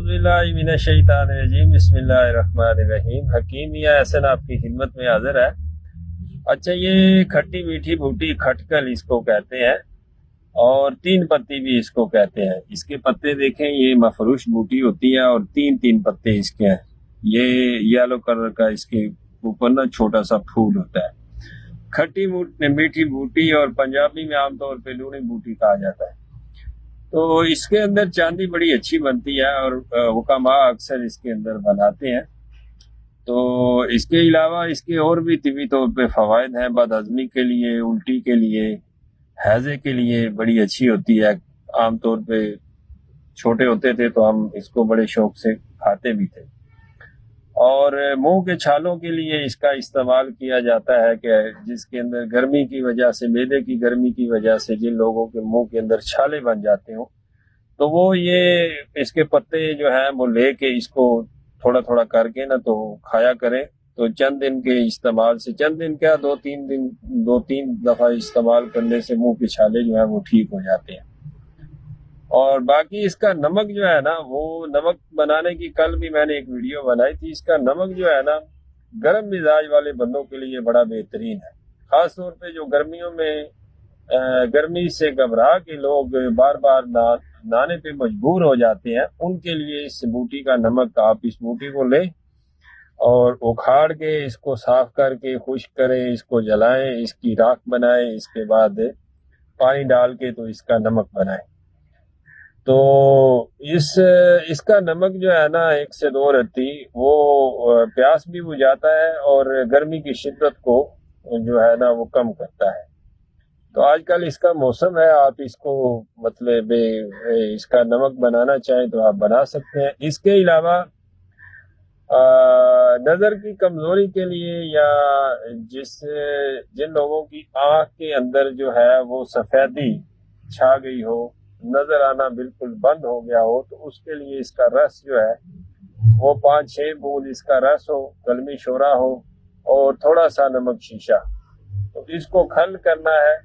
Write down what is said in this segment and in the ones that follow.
बिल्लाहि मिनश शैतानिर रजीम बिस्मिल्लाहिर रहमानिर रहीम। हकीम मियां एहसन आपकी खिदमत में हाजिर है। अच्छा, ये खट्टी मीठी बूटी खटकल इसको कहते हैं और तीन पत्ती भी इसको कहते हैं। इसके पत्ते देखें, ये मफरूश बूटी होती है और तीन तीन पत्ते इसके हैं। ये येलो कलर का इसके ऊपर ना छोटा सा फूल होता है। खट्टी मीठी बूटी और पंजाबी में आमतौर पे लूनी बूटी कहा जाता है। तो इसके अंदर चांदी बड़ी अच्छी बनती है और हुक्कामा अक्सर इसके अंदर बनाते हैं। तो इसके अलावा इसके और भी तिबी तौर पे फ़वाइद हैं। बदहज़मी के लिए, उल्टी के लिए, हैज़े के लिए बड़ी अच्छी होती है। आमतौर पे छोटे होते थे तो हम इसको बड़े शौक से खाते भी थे। और मुंह के छालों के लिए इसका इस्तेमाल किया जाता है कि जिसके अंदर गर्मी की वजह से, मैदे की गर्मी की वजह से जिन लोगों के मुंह के अंदर छाले बन जाते हो, तो वो ये इसके पत्ते जो हैं वो लेके इसको थोड़ा थोड़ा करके ना तो खाया करें। तो चंद दिन के इस्तेमाल से, चंद दिन क्या, दो तीन दफा इस्तेमाल करने से मुंह के छाले जो है वो ठीक हो जाते हैं। और बाकी इसका नमक जो है ना, वो नमक बनाने की कल भी मैंने एक वीडियो बनाई थी। इसका नमक जो है ना, गर्म मिजाज वाले बंदों के लिए बड़ा बेहतरीन है। खास तौर पे जो गर्मियों में गर्मी से घबरा के लोग बार बार नहाने पे मजबूर हो जाते हैं, उनके लिए इस बूटी का नमक, आप इस बूटी को लें और उखाड़ के इसको साफ करके खुश्क करें, इसको जलाएं, इसकी राख बनाएं, इसके बाद पानी डाल के तो इसका नमक बनाएं। तो इसका नमक जो है ना, 1 से 2 रत्ती वो प्यास भी बुझाता है और गर्मी की शिद्दत को जो है ना वो कम करता है। तो आजकल इसका मौसम है, आप इसको मतलब इसका नमक बनाना चाहें तो आप बना सकते हैं। इसके अलावा नज़र की कमजोरी के लिए या जिन लोगों की आँख के अंदर जो है वो सफ़ेदी छा गई हो, नजर आना बिल्कुल बंद हो गया हो, तो उसके लिए इसका रस जो है वो 5-6 बूंद इसका रस हो, कलमी शोरा हो और थोड़ा सा नमक शीशा, तो इसको खल करना है।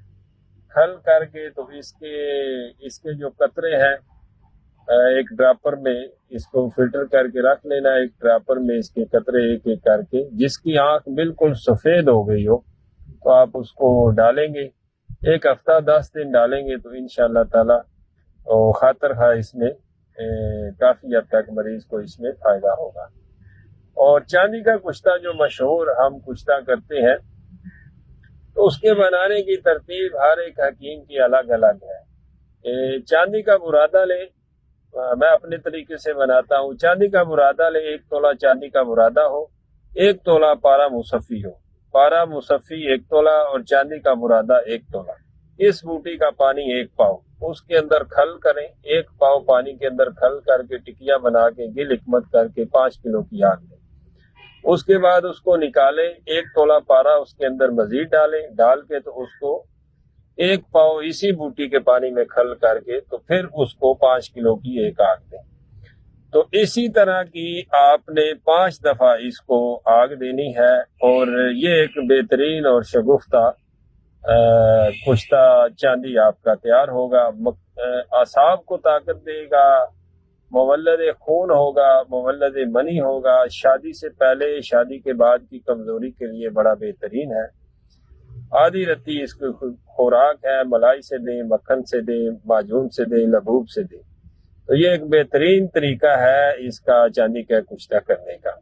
खल करके तो इसके जो कतरे हैं एक ड्रापर में इसको फिल्टर करके रख लेना। एक ड्रापर में इसके कतरे एक एक करके, जिसकी आंख बिल्कुल सफेद हो गई हो तो आप उसको डालेंगे। 1 हफ्ता 10 दिन डालेंगे तो इंशाअल्लाह ताला और खातर खा इसमें काफी हद तक मरीज को इसमें फायदा होगा। और चांदी का कुश्ता जो मशहूर हम कुश्ता करते हैं, तो उसके बनाने की तरतीब हर एक हकीम की अलग अलग है। चांदी का बुरादा ले, मैं अपने तरीके से बनाता हूँ। चांदी का बुरादा ले, 1 तोला चांदी का बुरादा हो, 1 तोला पारा मुसफ़ी हो, पारा मुसफ़ी 1 तोला और चांदी का बुरादा 1 तोला। इस बूटी का पानी 1 पाव, उसके अंदर खल करें। 1 पाव पानी के अंदर खल करके टिकिया बना के गिल हिकमत करके 5 किलो की आग दें। उसके बाद उसको निकालें। 1 तोला पारा उसके अंदर मजीद डालें। डाल के तो उसको 1 पाव इसी बूटी के पानी में खल करके तो फिर उसको 5 किलो की एक आग दें। तो इसी तरह की आपने 5 दफा इसको आग देनी है और ये एक बेहतरीन और शगुफ्ता कुश्ता चांदी आपका तैयार होगा। आसाब को ताकत देगा, मुवल्लद खून होगा, मुवल्लद मनी होगा। शादी से पहले, शादी के बाद की कमजोरी के लिए बड़ा बेहतरीन है। आधी रत्ती इसकी खुराक है। मलाई से दें, मक्खन से दें, माजून से दें, लबूब से दें। तो ये एक बेहतरीन तरीका है इसका चांदी का कुश्ता करने का।